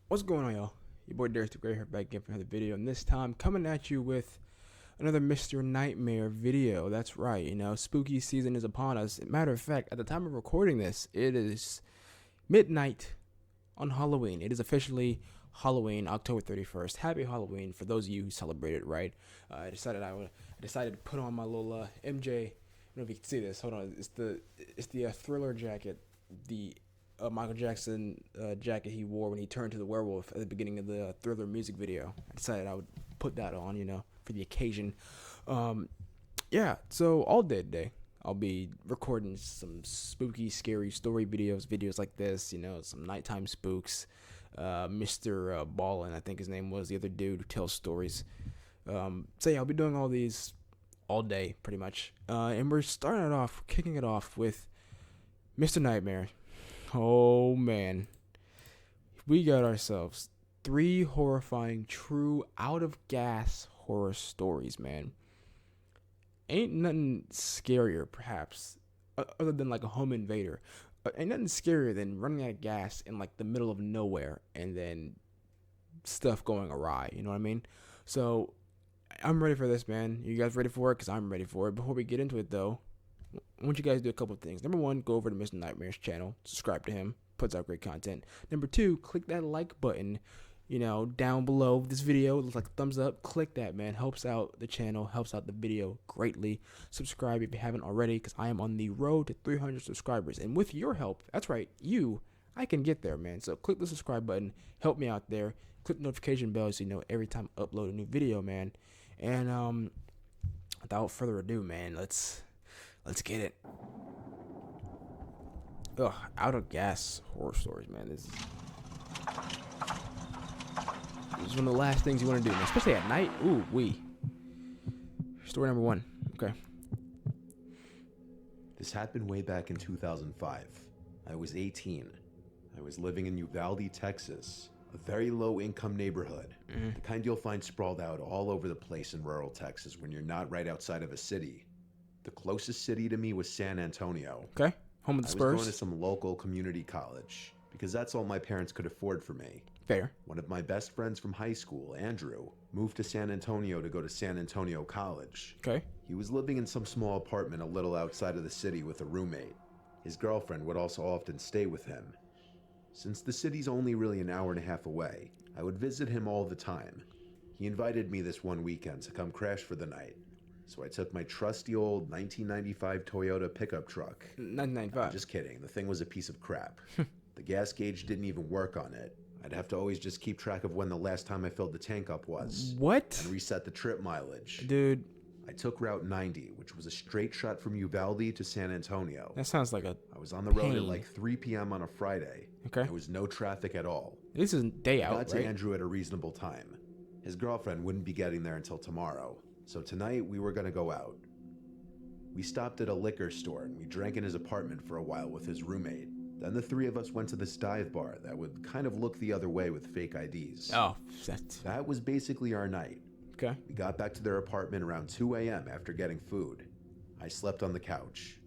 What's going on, y'all? Your boy Derek the Great here back again for another video, and this time coming at you with another Mr. Nightmare video. That's right, spooky season is upon us. Matter of fact, at the time of recording this, it is midnight on Halloween. It is officially Halloween, October 31st. Happy Halloween for those of you who celebrate it, right? I decided to put on my little MJ. I don't know if you can see this. Hold on, it's the Thriller jacket, the Michael Jackson jacket he wore when he turned to the werewolf at the beginning of the Thriller music video. I decided I would put that on, for the occasion. So all day today, I'll be recording some spooky, scary story videos like this, some nighttime spooks. Mr. Ballin, I think his name was, the other dude who tells stories. I'll be doing all these all day, pretty much. And we're kicking it off with Mr. Nightmare. Oh man, we got ourselves 3 horrifying, true, out of gas horror stories, man. Ain't nothing scarier, perhaps, other than like a home invader. Ain't nothing scarier than running out of gas in like the middle of nowhere and then stuff going awry. You know what I mean? So I'm ready for this, man. You guys ready for it? Because I'm ready for it. Before we get into it, though, I want you guys to do a couple of things. Number 1, go over to Mr. Nightmare's channel, subscribe to him, puts out great content. Number 2, click that like button, down below this video. It looks like a thumbs up. Click that, man. Helps out the channel, helps out the video greatly. Subscribe if you haven't already, because I am on the road to 300 subscribers. And with your help, that's right, I can get there, man. So click the subscribe button, help me out there. Click the notification bell so you know every time I upload a new video, man. And without further ado, man, let's get it. Ugh, out of gas horror stories, man. This is one of the last things you want to do, man, especially at night. Ooh, Story number 1. Okay. This happened way back in 2005. I was 18. I was living in Uvalde, Texas, a very low-income neighborhood, the kind you'll find sprawled out all over the place in rural Texas when you're not right outside of a city. The closest city to me was San Antonio. Okay. Home of the I was Spurs. going to some local community college because that's all my parents could afford for me. Fair. One of my best friends from high school, Andrew, moved to San Antonio to go to San Antonio College. Okay. He was living in some small apartment a little outside of the city with a roommate. His girlfriend would also often stay with him. Since the city's only really an hour and a half away, I would visit him all the time. He invited me this one weekend to come crash for the night. So I took my trusty old 1995 Toyota pickup truck. 1995. Just kidding, the thing was a piece of crap. The gas gauge didn't even work on it. I'd have to always just keep track of when the last time I filled the tank up was. What? And reset the trip mileage. Dude, I took Route 90, which was a straight shot from Uvalde to San Antonio. that sounds like a... I was on the road at pain. like 3 p.m. on a Friday. Okay. There was no traffic at all. This is day I out, got to right? Andrew at a reasonable time. His girlfriend wouldn't be getting there until tomorrow, so tonight we were gonna go out. We stopped at a liquor store and we drank in his apartment for a while with his roommate. Then the 3 of us went to this dive bar that would kind of look the other way with fake IDs. Oh, that's... That was basically our night. Okay. We got back to their apartment around 2 a.m. after getting food. I slept on the couch.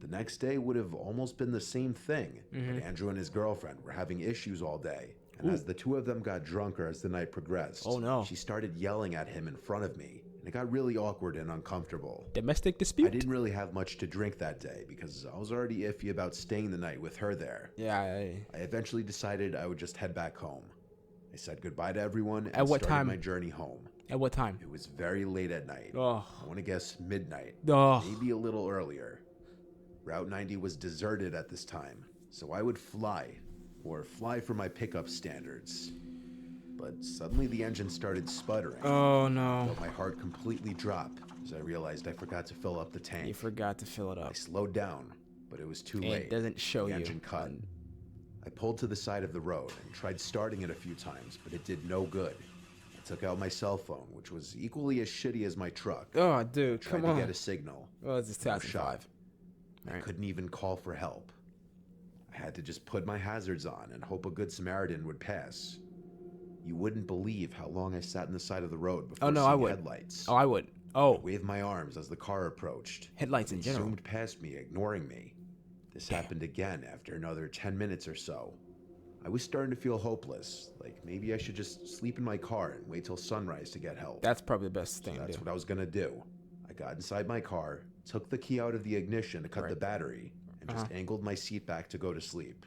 The next day would have almost been the same thing, but Andrew and his girlfriend were having issues all day. And as the 2 of them got drunker as the night progressed, Oh, no. she started yelling at him in front of me, and it got really awkward and uncomfortable. Domestic dispute? I didn't really have much to drink that day because I was already iffy about staying the night with her there. Yeah, I eventually decided I would just head back home. I said goodbye to everyone and At what started time? my journey home. At what time? It was very late at night. Oh. I want to guess midnight, Oh. maybe a little earlier. Route 90 was deserted at this time, so I would fly for my pickup standards. But suddenly the engine started sputtering. Oh, I no. felt my heart completely drop as I realized I forgot to fill up the tank. You forgot to fill it I up. slowed down, but it was too And late. it doesn't show the you. engine cut. I pulled to the side of the road and tried starting it a few times, but it did no good. I took out my cell phone, which was equally as shitty as my truck. Oh, dude, Tried come to get on. a signal. Oh, this is No 2005. shot. I Right. couldn't even call for help. I had to just put my hazards on and hope a good Samaritan would pass. You wouldn't believe how long I sat on the side of the road before Oh, no, seeing I would. headlights. Oh, I would. Oh, I waved my arms as the car approached. headlights in It general. zoomed past me, ignoring me. This Damn. happened again after another 10 minutes or so. I was starting to feel hopeless, like maybe I should just sleep in my car and wait till sunrise to get help. That's probably the best thing to That's do. what I was gonna do. I got inside my car, took the key out of the ignition to cut the battery, and just angled my seat back to go to sleep.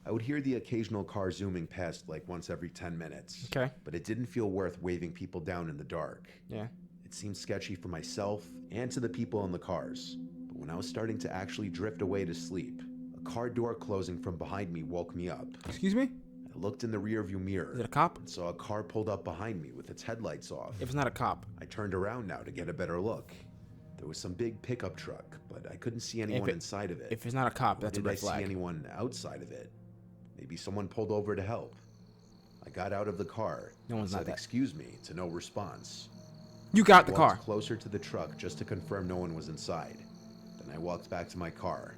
I would hear the occasional car zooming past like once every 10 minutes. Okay. But it didn't feel worth waving people down in the dark. Yeah. It seemed sketchy for myself and to the people in the cars. But when I was starting to actually drift away to sleep, a car door closing from behind me woke me up. Excuse me? I looked in the rearview mirror. Is it a cop? And saw a car pulled up behind me with its headlights off. If it's not a cop. I turned around now to get a better look. There was some big pickup truck, but I couldn't see anyone inside of it. If it's not a cop, that's a red flag. Did I see anyone outside of it? Maybe someone pulled over to help. I got out of the car. No one's said, not that. "Excuse me," to no response. You got the I car. walked closer to the truck just to confirm no one was inside. Then I walked back to my car.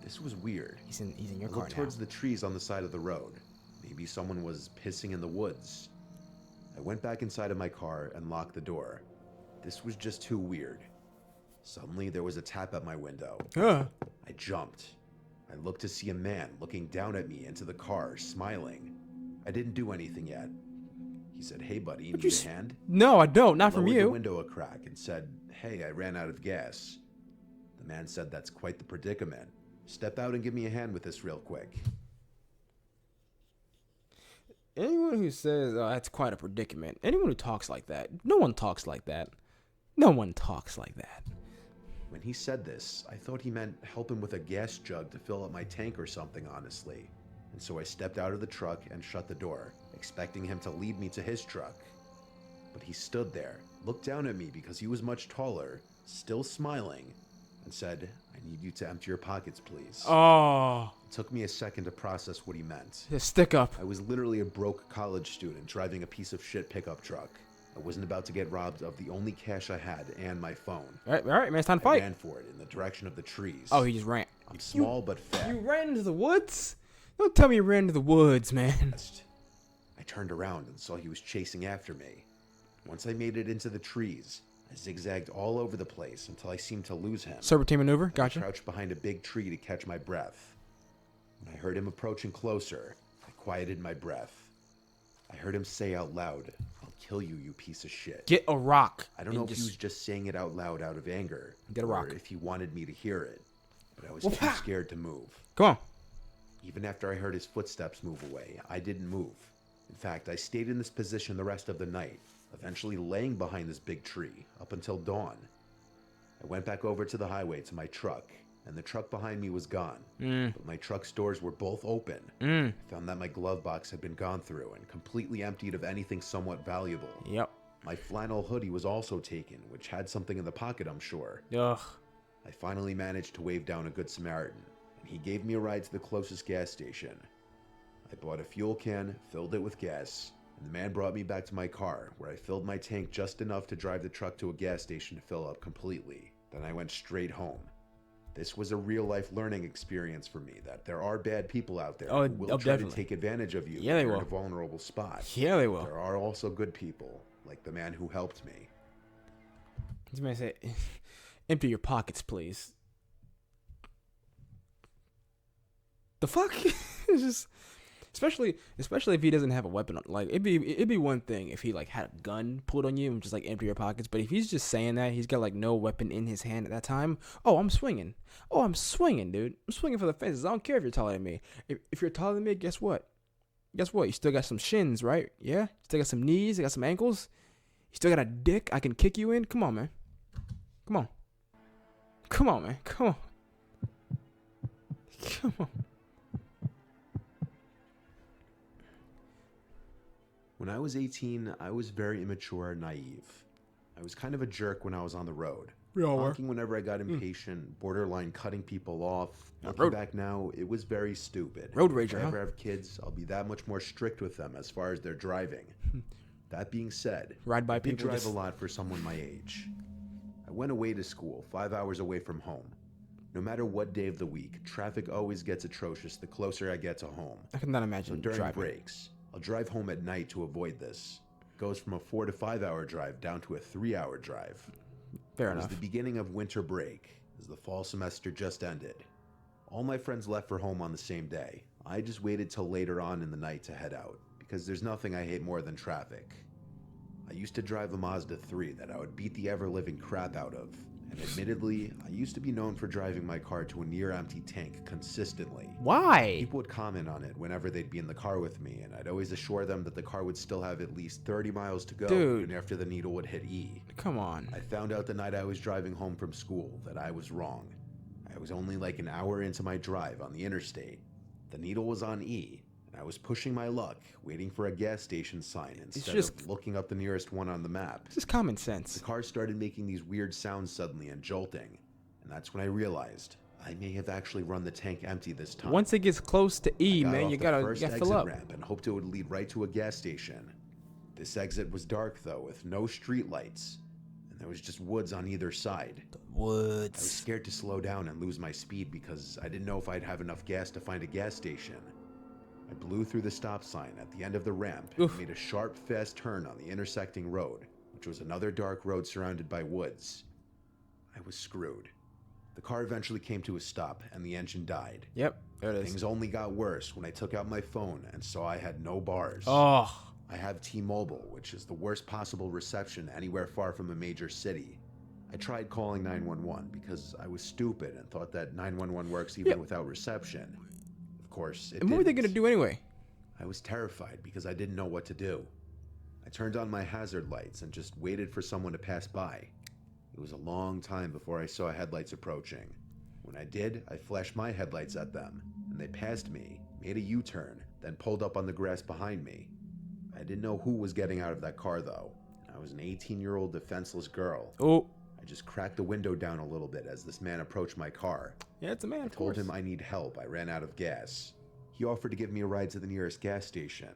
This was weird. He's in your I car looked now. towards the trees on the side of the road. Maybe someone was pissing in the woods. I went back inside of my car and locked the door. This was just too weird. Suddenly, there was a tap at my window. I jumped. I looked to see a man looking down at me into the car, smiling. I didn't do anything yet. He said, "Hey, buddy, need a hand?" No, I don't. Not from Lowered you. the window a crack and said, "Hey, I ran out of gas." The man said, "That's quite the predicament. Step out and give me a hand with this real quick." Anyone who says, "Oh, that's quite a predicament," anyone who talks like that, no one talks like that. No one talks like that. When he said this, I thought he meant help him with a gas jug to fill up my tank or something, honestly. And so I stepped out of the truck and shut the door, expecting him to lead me to his truck. But he stood there, looked down at me because he was much taller, still smiling, and said, "I need you to empty your pockets, please." Oh, It took me a second to process what he meant. stick up. I was literally a broke college student driving a piece of shit pickup truck. I wasn't about to get robbed of the only cash I had and my phone. All right, man, it's time to I fight. ran for it in the direction of the trees. Oh, he just ran. I'm small but fat. You ran into the woods? Don't tell me you ran into the woods, man. I turned around and saw he was chasing after me. Once I made it into the trees, I zigzagged all over the place until I seemed to lose him. Serpentine maneuver, I gotcha. crouched behind a big tree to catch my breath. When I heard him approaching closer, I quieted my breath. I heard him say out loud, "I'll kill you, you piece of shit." Get a rock. I don't know if he was just saying it out loud out of anger, Get a or rock. if he wanted me to hear it, but I was too scared to move. Come on. Even after I heard his footsteps move away, I didn't move. In fact, I stayed in this position the rest of the night, eventually laying behind this big tree up until dawn. I went back over to the highway to my truck, and the truck behind me was gone. But my truck's doors were both open. I found that my glove box had been gone through and completely emptied of anything somewhat valuable. Yep. My flannel hoodie was also taken, which had something in the pocket, I'm sure. Ugh. I finally managed to wave down a good Samaritan, and he gave me a ride to the closest gas station. I bought a fuel can, filled it with gas, and the man brought me back to my car, where I filled my tank just enough to drive the truck to a gas station to fill up completely. Then I went straight home. This was a real-life learning experience for me, that there are bad people out there who will try definitely. to take advantage of you Yeah, they when you're will. in a vulnerable spot. Yeah, they will. There are also good people, like the man who helped me. This man said, "Empty your pockets, please." The fuck? It's just, especially if he doesn't have a weapon. Like it'd be one thing if he like had a gun pulled on you and just like empty your pockets. But if he's just saying that, he's got like no weapon in his hand at that time. Oh, I'm swinging. Oh, I'm swinging, dude. I'm swinging for the fences. I don't care if you're taller than me. If you're taller than me, guess what? Guess what? You still got some shins, right? Yeah. You still got some knees. You got some ankles. You still got a dick I can kick you in. Come on, man. Come on. Come on, man. Come on. Come on. When I was 18, I was very immature and naive. I was kind of a jerk when I was on the road. We all were. Honking whenever I got impatient, borderline cutting people off. Looking road- back now, it was very stupid. Road If rager, I huh? ever have kids, I'll be that much more strict with them as far as their driving. That being said, Ride by I did people drive just- a lot for someone my age. I went away to school, 5 hours away from home. No matter what day of the week, traffic always gets atrocious the closer I get to home. I cannot So imagine during driving. breaks, I'll drive home at night to avoid this. It goes from a 4 to 5 hour drive down to a 3-hour drive. Fair It was enough. the beginning of winter break, as the fall semester just ended. All my friends left for home on the same day, I just waited till later on in the night to head out, because there's nothing I hate more than traffic. I used to drive a Mazda 3 that I would beat the ever-living crap out of, and admittedly, I used to be known for driving my car to a near-empty tank consistently. Why? People would comment on it whenever they'd be in the car with me, and I'd always assure them that the car would still have at least 30 miles to go, Dude. even after the needle would hit E. Come on. I found out the night I was driving home from school that I was wrong. I was only like an hour into my drive on the interstate. The needle was on E, and I was pushing my luck, waiting for a gas station sign instead of looking up the nearest one on the map. This is common sense. The car started making these weird sounds suddenly and jolting, and that's when I realized I may have actually run the tank empty this time. Once it gets close to E, man, you gotta fill up. Ramp and hoped it would lead right to a gas station. This exit was dark though, with no street lights, and there was just woods on either side. I was scared to slow down and lose my speed because I didn't know if I'd have enough gas to find a gas station. I blew through the stop sign at the end of the ramp and made a sharp, fast turn on the intersecting road, which was another dark road surrounded by woods. I was screwed. The car eventually came to a stop and the engine died. Yep, there it is. Things only got worse when I took out my phone and saw I had no bars. Oh. I have T-Mobile, which is the worst possible reception anywhere far from a major city. I tried calling 911 because I was stupid and thought that 911 works even without reception. Of course, it didn't. What were they gonna do anyway? I was terrified because I didn't know what to do. I turned on my hazard lights and just waited for someone to pass by. It was a long time before I saw headlights approaching. When I did, I flashed my headlights at them, and they passed me, made a U-turn, then pulled up on the grass behind me. I didn't know who was getting out of that car though. I was an 18-year-old defenseless girl. Oh. I just cracked the window down a little bit as this man approached my car. Yeah, it's a man. I told him I need help. I ran out of gas. He offered to give me a ride to the nearest gas station.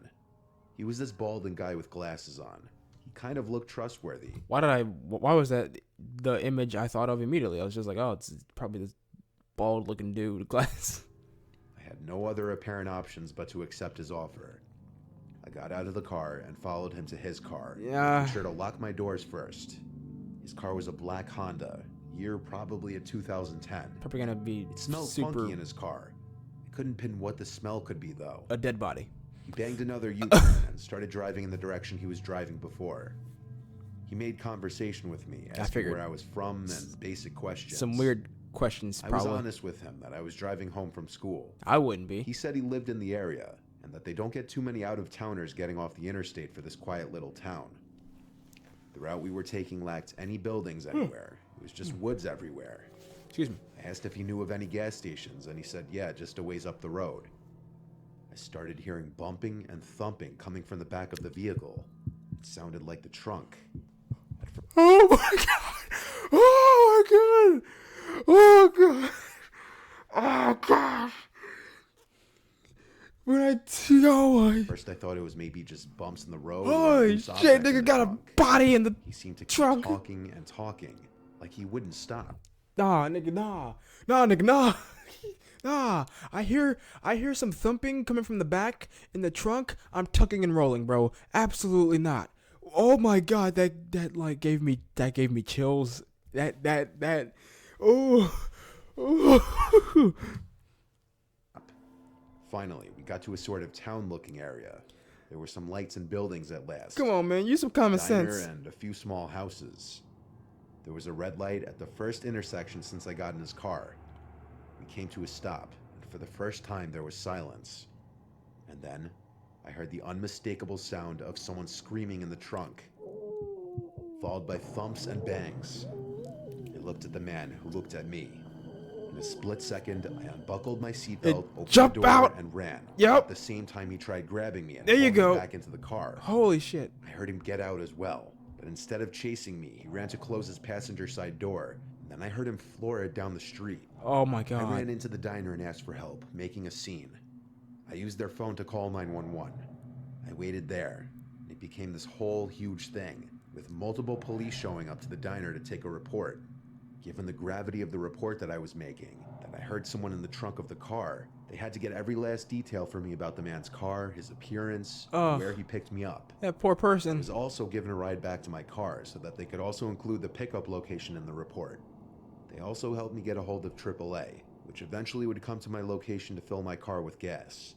He was this balding guy with glasses on. He kind of looked trustworthy. Why was that the image I thought of immediately? I was just like, oh, it's probably this bald looking dude with glasses. I had no other apparent options but to accept his offer. I got out of the car and followed him to his car. Yeah. Made sure to lock my doors first. His car was a black Honda, year probably a 2010. Probably gonna be It smelled funky in his car. I couldn't pin what the smell could be though. A dead body. He banged another U-turn and started driving in the direction he was driving before. He made conversation with me, asking where I was from and basic questions. Some weird questions, probably. I was honest with him that I was driving home from school. I wouldn't be. He said he lived in the area and that they don't get too many out-of-towners getting off the interstate for this quiet little town. The route we were taking lacked any buildings anywhere. It was just woods everywhere. Excuse me. I asked if he knew of any gas stations, and he said, yeah, just a ways up the road. I started hearing bumping and thumping coming from the back of the vehicle. It sounded like the trunk. Oh my god! Oh my god! Oh god! Oh gosh! First I thought it was maybe just bumps in the road. Holy shit, nigga got a body in the He seemed to keep trunk. talking and talking, like he wouldn't stop. Nah, nigga, nah. Nah, nigga, nah. Nah. I hear some thumping coming from the back in the trunk. I'm tucking and rolling, bro. Absolutely not. Oh my god, that like gave me chills. That oh. Finally, we got to a sort of town-looking area. There were some lights and buildings at last. Come on, man, use some common sense. And a few small houses. There was a red light at the first intersection since I got in his car. We came to a stop, and for the first time there was silence. And then, I heard the unmistakable sound of someone screaming in the trunk, followed by thumps and bangs. I looked at the man who looked at me. In a split second, I unbuckled my seatbelt, opened the door, out and ran. Yep. At the same time, he tried grabbing me and there you pulling go me back into the car. Holy shit. I heard him get out as well, but instead of chasing me, he ran to close his passenger side door. And then I heard him floor it down the street. Oh my god. I ran into the diner and asked for help, making a scene. I used their phone to call 911. I waited there. It became this whole huge thing, with multiple police showing up to the diner to take a report. Given the gravity of the report that I was making, that I heard someone in the trunk of the car, they had to get every last detail from me about the man's car, his appearance, and where he picked me up. That poor I person. was also given a ride back to my car so that they could also include the pickup location in the report. They also helped me get a hold of AAA, which eventually would come to my location to fill my car with gas.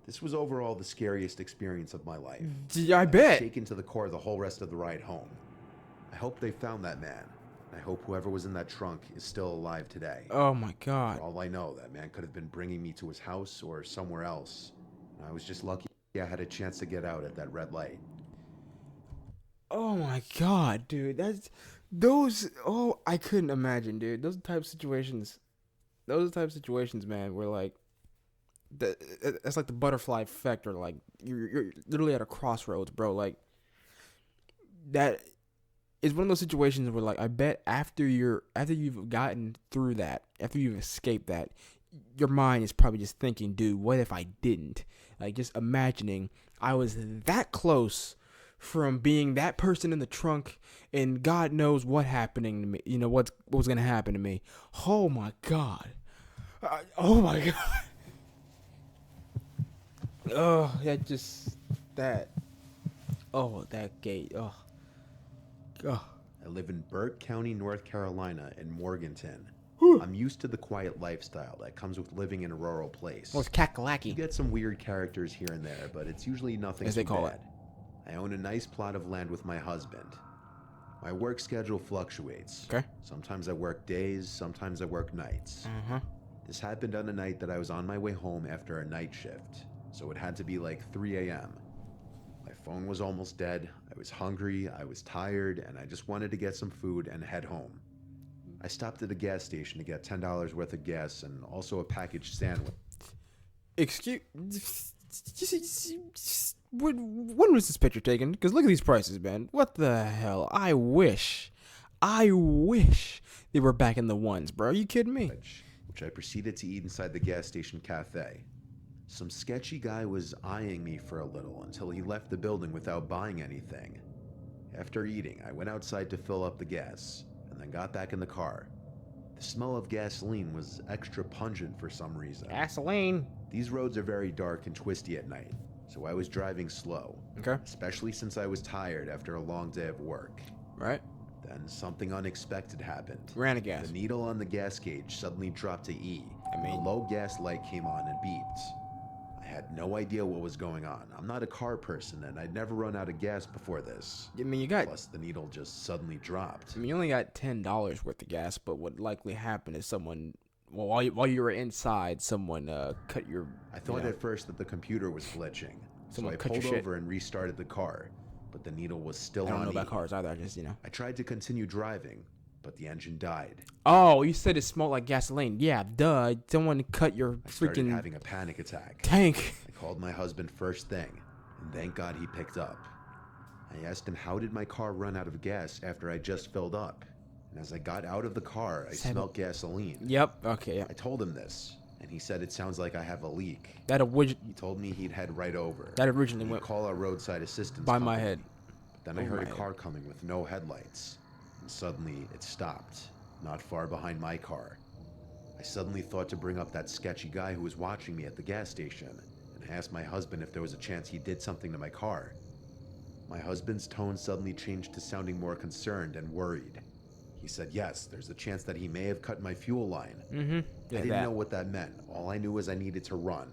This was overall the scariest experience of my life. I bet. Shaken to the core the whole rest of the ride home. I hope they found that man. I hope whoever was in that trunk is still alive today. Oh my God. For all I know, that man could have been bringing me to his house or somewhere else. And I was just lucky I had a chance to get out at that red light. Oh my God, dude. That's those. Oh, I couldn't imagine, dude. Those type of situations, man, where like, that's like the butterfly effect, or like you're literally at a crossroads, bro. Like that is one of those situations where like I bet after you've gotten through that, after you've escaped that, your mind is probably just thinking, dude, what if I didn't? Like just imagining I was that close from being that person in the trunk, and God knows what happening to me. You know what was gonna happen to me. Oh my God. Oh my God. Oh, that gate. Oh. I live in Burt County, North Carolina, in Morganton. I'm used to the quiet lifestyle that comes with living in a rural place. Oh, it's Kakalaki. You get some weird characters here and there, but it's usually nothing as they call bad. I own a nice plot of land with my husband. My work schedule fluctuates. Okay. Sometimes I work days, sometimes I work nights. This happened on a night that I was on my way home after a night shift, so it had to be like 3 a.m. My phone was almost dead, I was hungry, I was tired, and I just wanted to get some food and head home. I stopped at a gas station to get $10 worth of gas and also a packaged sandwich. Excuse. When was this picture taken? Because look at these prices, man. What the hell? I wish they were back in the ones, bro. Are you kidding me? Which I proceeded to eat inside the gas station cafe. Some sketchy guy was eyeing me for a little until he left the building without buying anything. After eating, I went outside to fill up the gas, and then got back in the car. The smell of gasoline was extra pungent for some reason. Gasoline. These roads are very dark and twisty at night, so I was driving slow. Okay. Especially since I was tired after a long day of work. Right. Then something unexpected happened. Ran a gas. The needle on the gas gauge suddenly dropped to E. I mean, a low gas light came on and beeped. I had no idea what was going on. I'm not a car person, and I'd never run out of gas before this. I mean, you got. Plus, the needle just suddenly dropped. I mean, you only got $10 worth of gas, but what likely happened is someone. Well, while you were inside, someone cut your. I thought at first that the computer was glitching, so I pulled over and restarted the car, but the needle was still on. I don't know about cars either. I tried to continue driving, but the engine died. Oh, you said it smelled like gasoline. Yeah, duh. Someone cut your I started freaking having a panic attack. tank. I called my husband first thing, and thank God he picked up. I asked him how did my car run out of gas after I just filled up. And as I got out of the car, I smelled gasoline. Yep. Okay. Yeah. I told him this, and he said it sounds like I have a leak. He told me he'd head right over. That originally went call our roadside assistance by company. my head. Then I heard a car coming with no headlights, and suddenly it stopped, not far behind my car. I suddenly thought to bring up that sketchy guy who was watching me at the gas station, and asked my husband if there was a chance he did something to my car. My husband's tone suddenly changed to sounding more concerned and worried. He said, yes, there's a chance that he may have cut my fuel line. Yeah, I didn't know what that meant. All I knew was I needed to run.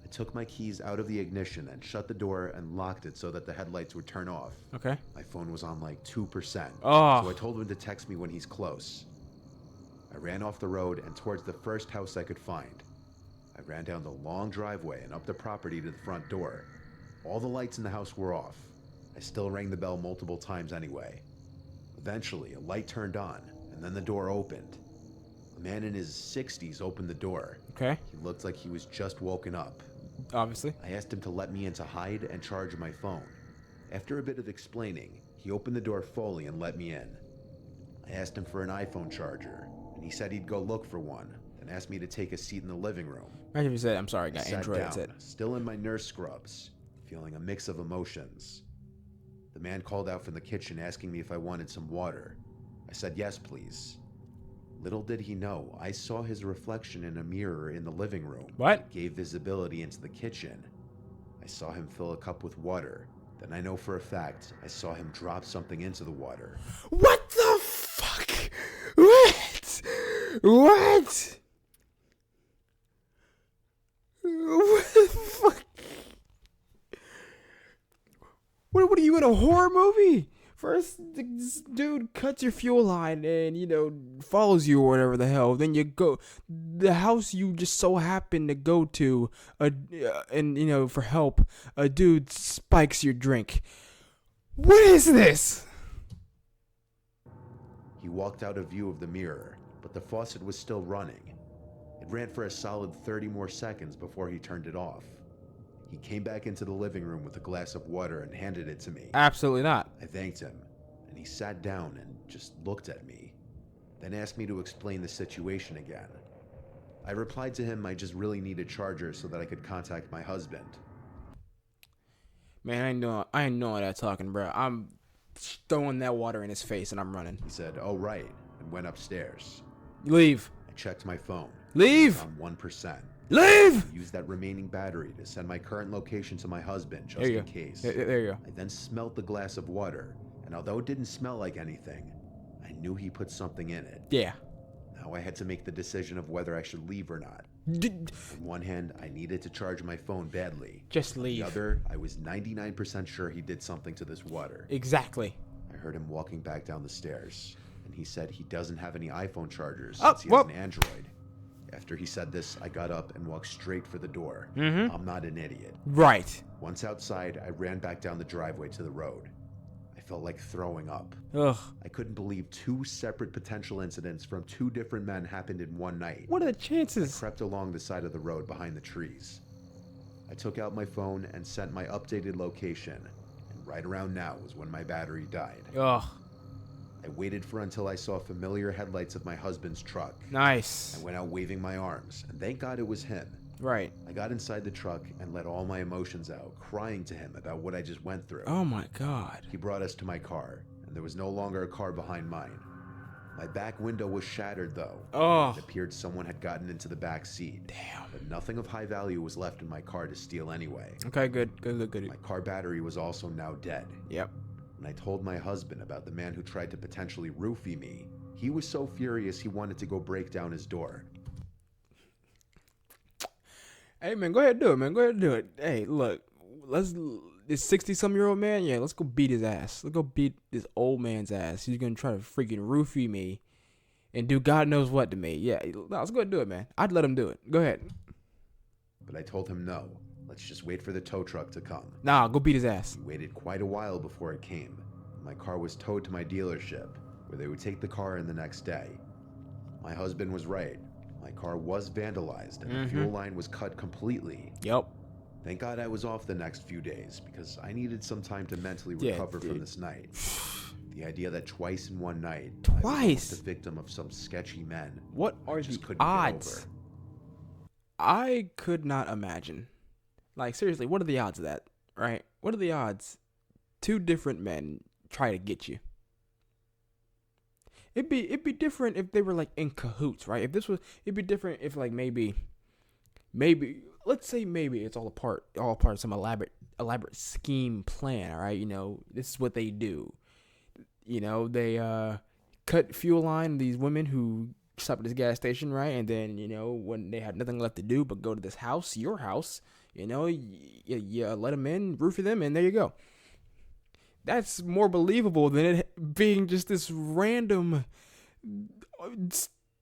I took my keys out of the ignition and shut the door and locked it so that the headlights would turn off. Okay. My phone was on like 2%. Oh. So I told him to text me when he's close. I ran off the road and towards the first house I could find. I ran down the long driveway and up the property to the front door. All the lights in the house were off. I still rang the bell multiple times anyway. Eventually, a light turned on, and then the door opened. A man in his 60s opened the door. Okay. He looked like he was just woken up. Obviously. I asked him to let me in to hide and charge my phone. After a bit of explaining, he opened the door fully and let me in. I asked him for an iPhone charger, and he said he'd go look for one, and asked me to take a seat in the living room. Imagine if you said, I'm sorry, I got sat Android. down, That's it. still in my nurse scrubs, feeling a mix of emotions. The man called out from the kitchen asking me if I wanted some water. I said yes, please. Little did he know, I saw his reflection in a mirror in the living room. What? It gave visibility into the kitchen. I saw him fill a cup with water. Then I know for a fact, I saw him drop something into the water. What the fuck? What? What are you, in a horror movie? First, this dude cuts your fuel line and, follows you or whatever the hell. Then you go, the house you just so happen to go to, and, for help, a dude spikes your drink. What is this? He walked out of view of the mirror, but the faucet was still running. It ran for a solid 30 more seconds before he turned it off. He came back into the living room with a glass of water and handed it to me. Absolutely not. I thanked him, and he sat down and just looked at me, then asked me to explain the situation again. I replied to him I just really need a charger so that I could contact my husband. Man, I ain't doing that talking, bro. I'm throwing that water in his face and I'm running. He said, "Oh, right," and went upstairs. Leave. I checked my phone. Leave. On 1%. Leave. I used that remaining battery to send my current location to my husband just in case. There you go. I then smelled the glass of water, and although it didn't smell like anything, I knew he put something in it. Yeah. Now I had to make the decision of whether I should leave or not. On one hand, I needed to charge my phone badly. Just leave. On the other, I was 99% sure he did something to this water. Exactly. I heard him walking back down the stairs, and he said he doesn't have any iPhone chargers Oh, since he has an Android. After he said this, I got up and walked straight for the door. I'm not an idiot. Right. Once outside, I ran back down the driveway to the road. I felt like throwing up. Ugh. I couldn't believe 2 separate potential incidents from 2 different men happened in one night. What are the chances? I crept along the side of the road behind the trees. I took out my phone and sent my updated location, and right around now was when my battery died. Ugh. I waited for until I saw familiar headlights of my husband's truck. Nice. I went out waving my arms, and thank God it was him. Right. I got inside the truck and let all my emotions out, crying to him about what I just went through. Oh my God. He brought us to my car, and there was no longer a car behind mine. My back window was shattered, though. Oh. It appeared someone had gotten into the back seat. Damn. But nothing of high value was left in my car to steal anyway. Okay, good. My car battery was also now dead. Yep. When I told my husband about the man who tried to potentially roofie me, he was so furious he wanted to go break down his door. Hey man, go ahead and do it, man. Go ahead and do it. Hey, look, this 60-some-year-old man, yeah, let's go beat his ass. Let's go beat this old man's ass. He's gonna try to freaking roofie me and do God knows what to me. Yeah, no, let's go ahead and do it, man. I'd let him do it. Go ahead. But I told him no. Let's just wait for the tow truck to come. Nah, go beat his ass. We waited quite a while before it came. My car was towed to my dealership, where they would take the car in the next day. My husband was right. My car was vandalized, and the fuel line was cut completely. Yep. Thank God I was off the next few days, because I needed some time to mentally recover from this night. The idea that twice in one night, I was the victim of some sketchy men. What are the odds? I could not imagine. Like, seriously, what are the odds of that, right? What are the odds 2 different men try to get you? It'd be different if they were like in cahoots, right? It'd be different if like maybe let's say maybe it's all a part of some elaborate scheme plan, all right? This is what they do. They cut fuel line, these women who stop at this gas station, right? And then, when they had nothing left to do but go to this house, your house, you let them in, roofie them, and there you go. That's more believable than it being just this random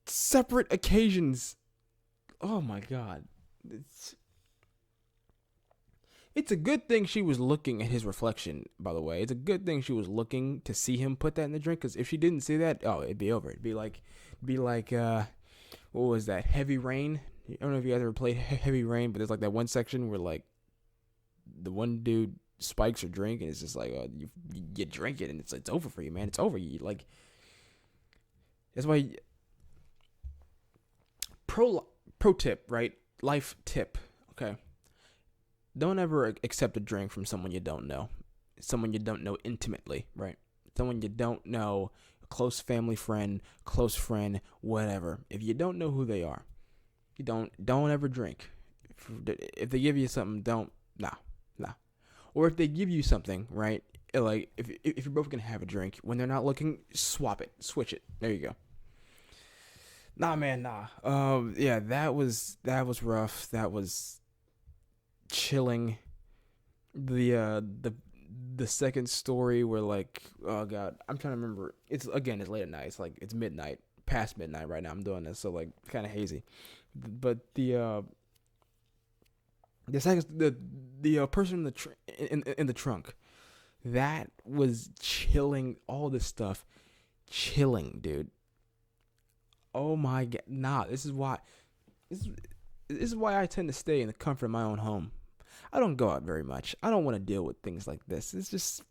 separate occasions. Oh my God. It's a good thing she was looking at his reflection, by the way. It's a good thing she was looking to see him put that in the drink, because if she didn't see that, oh, it'd be over. It'd be like, what was that? Heavy Rain? I don't know if you guys ever played Heavy Rain, but there's like that one section where like the one dude spikes her drink, and it's just like you drink it, and it's over for you, man. It's over. You like, that's why. Pro tip, right? Life tip. Okay. Don't ever accept a drink from someone you don't know. Someone you don't know intimately, right? Someone you don't know, a close family friend, close friend, whatever. If you don't know who they are, you don't ever drink. If they give you something, nah. Or if they give you something, right? Like if you're both gonna have a drink, when they're not looking, swap it, switch it. There you go. Nah, man, nah. Yeah, that was rough. That was chilling. The the second story where like, oh god, I'm trying to remember. It's late at night. It's like it's midnight, past midnight right now. I'm doing this, so like kind of hazy. But the second the person in in the trunk, that was chilling. All this stuff, chilling, dude. Oh my god, nah. This, this is why I tend to stay in the comfort of my own home. I don't go out very much. I don't want to deal with things like this. It's just,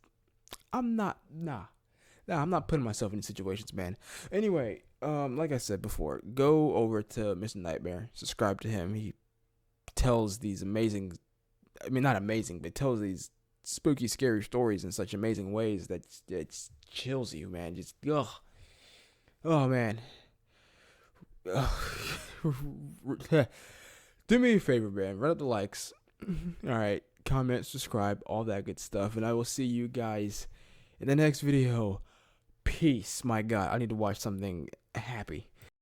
I'm not, nah, I'm not putting myself in these situations, man. Anyway, like I said before, go over to Mr. Nightmare, subscribe to him. He tells these amazing, I mean, not amazing, but tells these spooky, scary stories in such amazing ways that it chills you, man. Just, ugh. Oh, man. Do me a favor, man. Run up the likes. All right. Comment, subscribe, all that good stuff. And I will see you guys in the next video. Peace. My God, I need to watch something happy.